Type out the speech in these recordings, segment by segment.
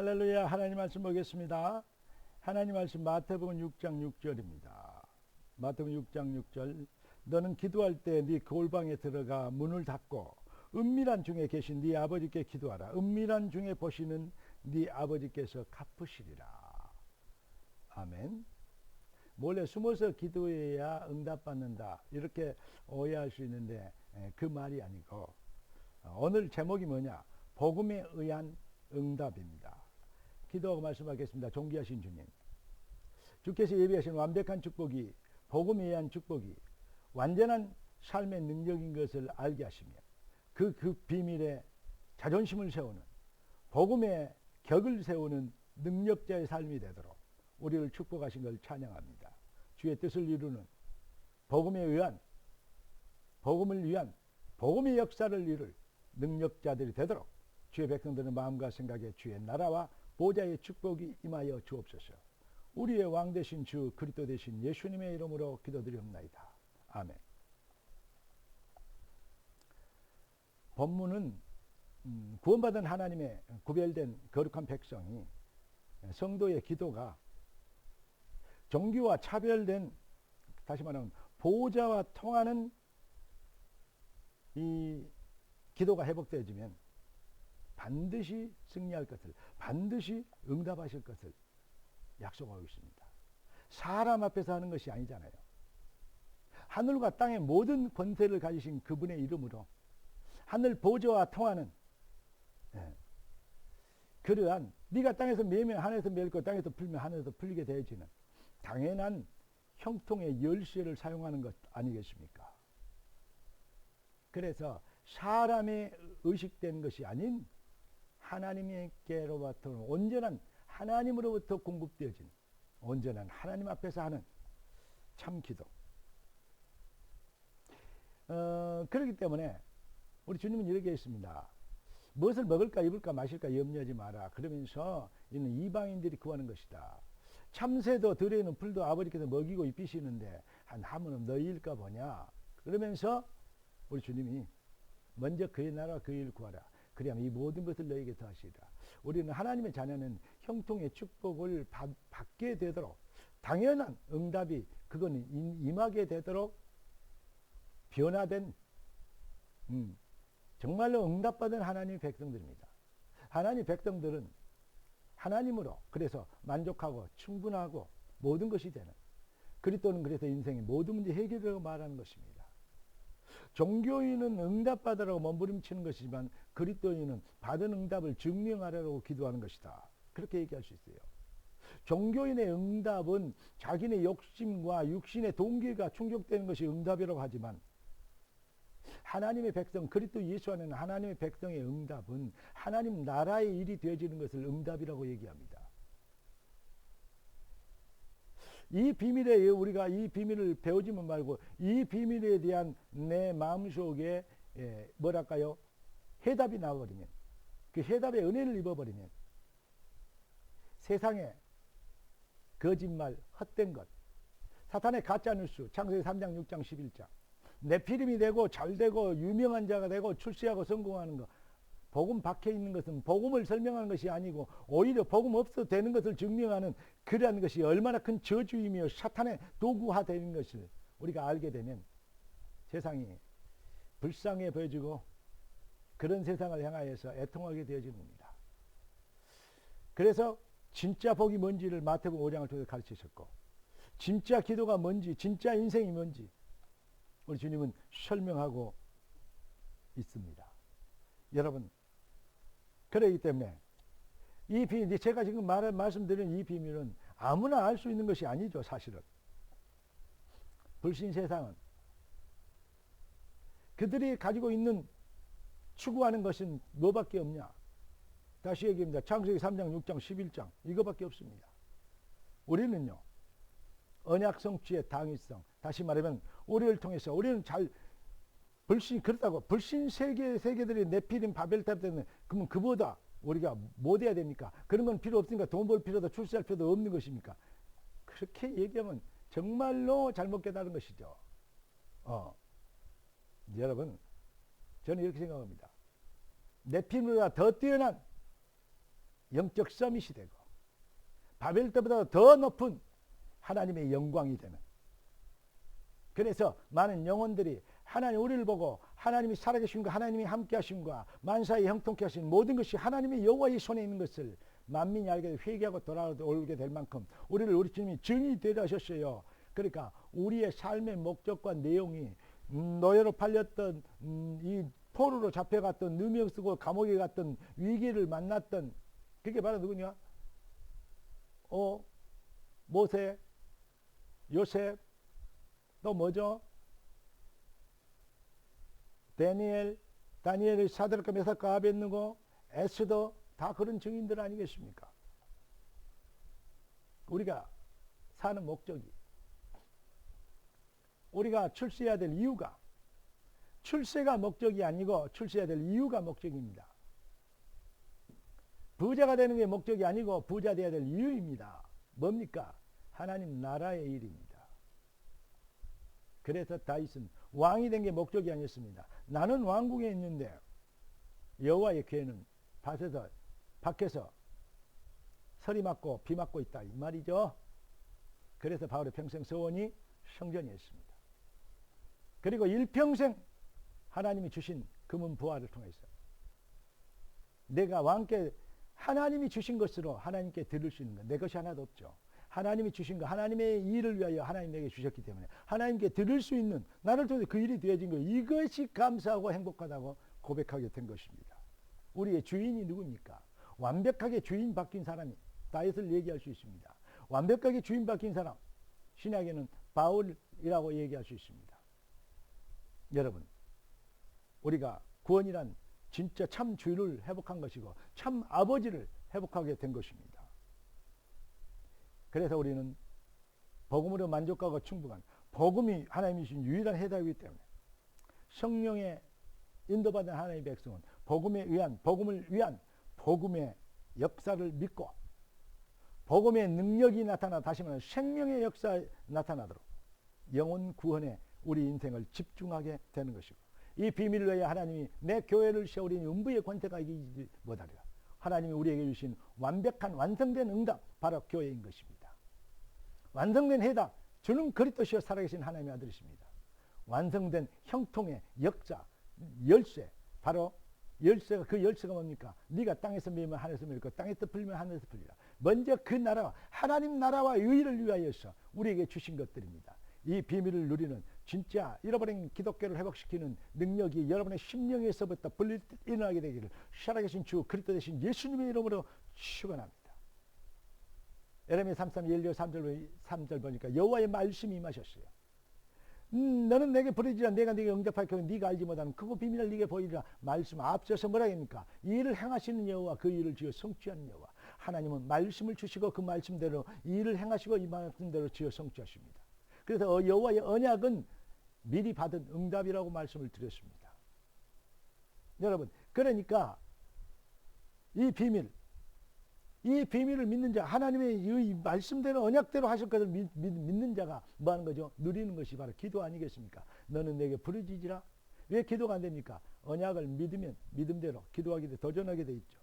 할렐루야. 하나님 말씀 보겠습니다. 하나님 말씀 마태복음 6장 6절입니다. 마태복음 6장 6절. 너는 기도할 때 네 골방에 들어가 문을 닫고 은밀한 중에 계신 네 아버지께 기도하라. 은밀한 중에 보시는 네 아버지께서 갚으시리라. 아멘. 몰래 숨어서 기도해야 응답받는다, 이렇게 오해할 수 있는데 그 말이 아니고, 오늘 제목이 뭐냐? 복음에 의한 응답입니다. 기도하고 말씀하겠습니다. 존귀하신 주님, 주께서 예비하신 완벽한 축복이, 복음에 의한 축복이 완전한 삶의 능력인 것을 알게 하시며 그 비밀에 자존심을 세우는, 복음의 격을 세우는 능력자의 삶이 되도록 우리를 축복하신 걸 찬양합니다. 주의 뜻을 이루는, 복음에 의한, 복음을 위한, 복음의 역사를 이룰 능력자들이 되도록 주의 백성들의 마음과 생각에 주의 나라와 보좌의 축복이 임하여 주옵소서. 우리의 왕 되신 주 그리스도 되신 예수님의 이름으로 기도드리옵나이다. 아멘. 본문은 구원받은 하나님의 구별된 거룩한 백성이, 성도의 기도가 종교와 차별된, 다시 말하면 보호자와 통하는 이 기도가 회복되어지면 반드시 승리할 것을, 반드시 응답하실 것을 약속하고 있습니다. 사람 앞에서 하는 것이 아니잖아요. 하늘과 땅의 모든 권세를 가지신 그분의 이름으로 하늘 보좌와 통하는, 그러한 네가 땅에서 매면 하늘에서 멜고 땅에서 풀면 하늘에서 풀리게 되어지는 당연한 형통의 열쇠를 사용하는 것 아니겠습니까? 그래서 사람의 의식된 것이 아닌 하나님께로부터 온전한, 하나님으로부터 공급되어진 온전한 하나님 앞에서 하는 참 기도. 그렇기 때문에 우리 주님은 이렇게 했습니다. 무엇을 먹을까 입을까 마실까 염려하지 마라. 그러면서 이는 이방인들이 구하는 것이다. 참새도 들에 있는 풀도 아버지께서 먹이고 입히시는데 한 하물은 너희일까 보냐. 그러면서 우리 주님이 먼저 그의 나라와 그의 일을 구하라. 그리하면 이 모든 것을 너희에게 더하시리라. 우리는 하나님의 자녀는 형통의 축복을 받게 되도록, 당연한 응답이 그거는 임하게 되도록 변화된, 정말로 응답받은 하나님의 백성들입니다. 하나님의 백성들은 하나님으로 그래서 만족하고 충분하고 모든 것이 되는, 그리스도는 그래서 인생의 모든 문제 해결되고 말하는 것입니다. 종교인은 응답받으라고 몸부림치는 것이지만 그리스도인은 받은 응답을 증명하려고 기도하는 것이다, 그렇게 얘기할 수 있어요. 종교인의 응답은 자기네 욕심과 육신의 동기가 충족되는 것이 응답이라고 하지만, 하나님의 백성, 그리스도 예수 안에는 하나님의 백성의 응답은 하나님 나라의 일이 되어지는 것을 응답이라고 얘기합니다. 이 비밀에, 우리가 이 비밀을 배우지만 말고 이 비밀에 대한 내 마음속에 뭐랄까요, 해답이 나와버리면, 그 해답의 은혜를 입어버리면 세상에 거짓말, 헛된 것, 사탄의 가짜뉴스, 창세기 3장 6장 11장 네피림이 되고 잘되고 유명한 자가 되고 출세하고 성공하는 것, 복음 박혀 있는 것은 복음을 설명하는 것이 아니고 오히려 복음 없어도 되는 것을 증명하는 그러한 것이 얼마나 큰 저주이며 사탄의 도구화되는 것을 우리가 알게 되면 세상이 불쌍해 보여지고 그런 세상을 향하여서 애통하게 되어지는 겁니다. 그래서 진짜 복이 뭔지를 마태복음 5장을 통해서 가르치셨고, 진짜 기도가 뭔지, 진짜 인생이 뭔지 우리 주님은 설명하고 있습니다. 여러분, 그렇기 때문에 이 비밀, 제가 지금 말씀드린 이 비밀은 아무나 알 수 있는 것이 아니죠. 사실은 불신 세상은 그들이 가지고 있는, 추구하는 것은 뭐밖에 없냐. 다시 얘기합니다. 창세기 3장 6장 11장 이거밖에 없습니다. 우리는요, 언약 성취의 당위성, 다시 말하면 우리를 통해서 우리는 잘, 불신, 그렇다고 불신 세계들이 네피림 바벨탑 때문에 그러면 그보다 우리가 못 해야 됩니까? 그런 건 필요 없으니까 돈 벌 필요도 출세할 필요도 없는 것입니까? 그렇게 얘기하면 정말로 잘못 깨달은 것이죠. 여러분, 저는 이렇게 생각합니다. 네피림보다 더 뛰어난 영적 서밋이 되고 바벨 때보다 더 높은 하나님의 영광이 되는, 그래서 많은 영혼들이 하나님 우리를 보고 하나님이 살아계신과 하나님이 함께 하심과 만사에 형통케 하신 모든 것이 하나님의 여호와의 손에 있는 것을 만민이 알게 회개하고 돌아오게 될 만큼 우리를 우리 주님이 증인이 되려 하셨어요. 그러니까 우리의 삶의 목적과 내용이 노예로 팔렸던 이 포로로 잡혀갔던 누명 쓰고 감옥에 갔던 위기를 만났던, 그게 바로 누구냐? 모세, 요셉, 또 뭐죠? 다니엘의 사드락과 메삭과 아벳느고, 에스더, 다 그런 증인들 아니겠습니까? 우리가 사는 목적이, 우리가 출세해야 될 이유가, 출세가 목적이 아니고 출세해야 될 이유가 목적입니다. 부자가 되는 게 목적이 아니고 부자 되어야 될 이유입니다. 뭡니까? 하나님 나라의 일입니다. 그래서 다윗은 왕이 된 게 목적이 아니었습니다. 나는 왕궁에 있는데 여호와의 괴는 밖에서 서리 맞고 비 맞고 있다, 이 말이죠. 그래서 바울의 평생 소원이 성전이었습니다. 그리고 일평생 하나님이 주신 금은 부활을 통해서 내가 왕께 하나님이 주신 것으로 하나님께 드릴 수 있는 것, 내 것이 하나도 없죠. 하나님이 주신 것, 하나님의 일을 위하여 하나님에게 주셨기 때문에 하나님께 드릴 수 있는, 나를 통해 그 일이 되어진 것, 이것이 감사하고 행복하다고 고백하게 된 것입니다. 우리의 주인이 누굽니까? 완벽하게 주인 바뀐 사람이 다윗을 얘기할 수 있습니다. 완벽하게 주인 바뀐 사람, 신약에는 바울이라고 얘기할 수 있습니다. 여러분, 우리가 구원이란 진짜 참 주인을 회복한 것이고 참 아버지를 회복하게 된 것입니다. 그래서 우리는 복음으로 만족하고 충분한, 복음이 하나님이 주신 유일한 해답이기 때문에 성령의 인도받은 하나님의 백성은 복음을 위한 복음의 역사를 믿고 복음의 능력이 나타나, 다시 말하면 생명의 역사에 나타나도록 영혼 구원에 우리 인생을 집중하게 되는 것이고, 이 비밀을 위해 하나님이 내 교회를 세우리니 음부의 권세가 이기지 못하리라. 하나님이 우리에게 주신 완벽한 완성된 응답, 바로 교회인 것입니다. 완성된 해답, 주는 그리스도시여 살아계신 하나님의 아들이십니다. 완성된 형통의 역사, 열쇠, 바로 열쇠가, 그 열쇠가 뭡니까? 네가 땅에서 밀면 하늘에서 밀고 땅에서 풀면 하늘에서 풀리라. 먼저 그 나라와 하나님 나라와 의를 위하여서 우리에게 주신 것들입니다. 이 비밀을 누리는 진짜 잃어버린 기독교를 회복시키는 능력이 여러분의 심령에서부터 일어나게 되기를 살아계신 주 그리스도 되신 예수님의 이름으로 축원합니다. 에레미야 33, 1, 3절 보니까 여호와의 말씀이 임하셨어요. 너는 내게 부르짖으라, 내가 네게 응답할 거니 네가 알지 못하는 크고 비밀을 네게 보이리라. 말씀 앞서서 뭐라 합니까? 이 일을 행하시는 여호와, 그 일을 지어 성취하는 여호와. 하나님은 말씀을 주시고 그 말씀대로 이 일을 행하시고 이 말씀대로 지어 성취하십니다. 그래서 여호와의 언약은 미리 받은 응답이라고 말씀을 드렸습니다. 여러분, 그러니까 이 비밀을 믿는 자, 하나님의 이 말씀대로 언약대로 하실 것을 믿는 자가 뭐 하는 거죠? 누리는 것이 바로 기도 아니겠습니까? 너는 내게 부르짖으라. 왜 기도가 안 됩니까? 언약을 믿으면 믿음대로 기도하게 돼, 도전하게 돼 있죠.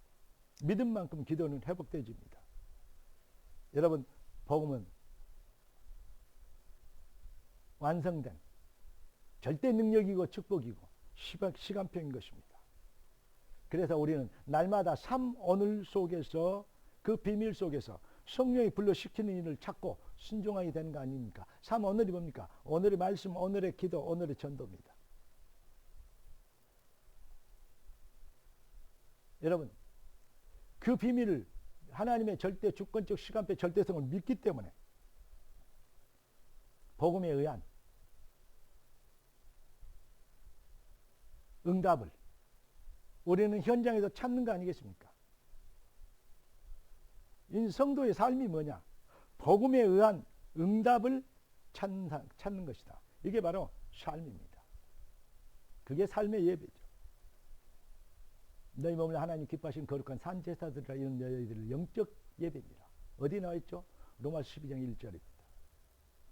믿음만큼 기도는 회복되집니다. 여러분, 복음은 완성된 절대 능력이고 축복이고 시간표인 것입니다. 그래서 우리는 날마다 삶 오늘 속에서, 그 비밀 속에서 성령이 불러시키는 일을 찾고 순종하게 되는 거 아닙니까? 삶 오늘이 뭡니까? 오늘의 말씀, 오늘의 기도, 오늘의 전도입니다. 여러분, 그 비밀을, 하나님의 절대 주권적 시간표 절대성을 믿기 때문에 복음에 의한 응답을 우리는 현장에서 찾는 거 아니겠습니까? 이 성도의 삶이 뭐냐? 복음에 의한 응답을 찾는 것이다. 이게 바로 삶입니다. 그게 삶의 예배죠. 너희 몸을 하나님 기뻐하신 거룩한 산제사들이라, 이런 너희들을 영적 예배입니다. 어디 나와 있죠? 로마 12장 1절입니다.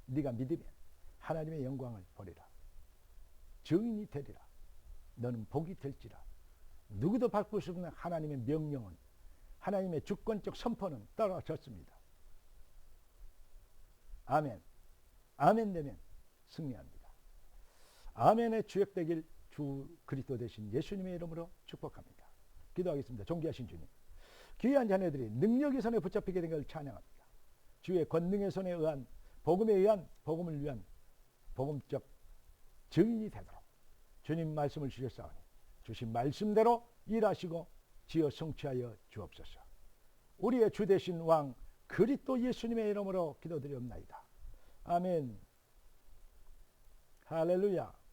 네가 믿으면 하나님의 영광을 보리라. 증인이 되리라. 너는 복이 될지라. 누구도 바꿀 수 없는 하나님의 명령은 하나님의 주권적 선포는 떨어졌습니다. 아멘. 아멘 되면 승리합니다. 아멘의 주역되길 주 그리스도 되신 예수님의 이름으로 축복합니다. 기도하겠습니다. 존귀하신 주님, 귀한 자녀들이 능력의 손에 붙잡히게 된 걸 찬양합니다. 주의 권능의 손에 의한 복음에 의한 복음을 위한 복음적 증인이 되도록 주님 말씀을 주셨사오니 주신 말씀대로 일하시고 지어 성취하여 주옵소서. 우리의 주 되신 왕 그리스도 예수님의 이름으로 기도드리옵나이다. 아멘. 할렐루야.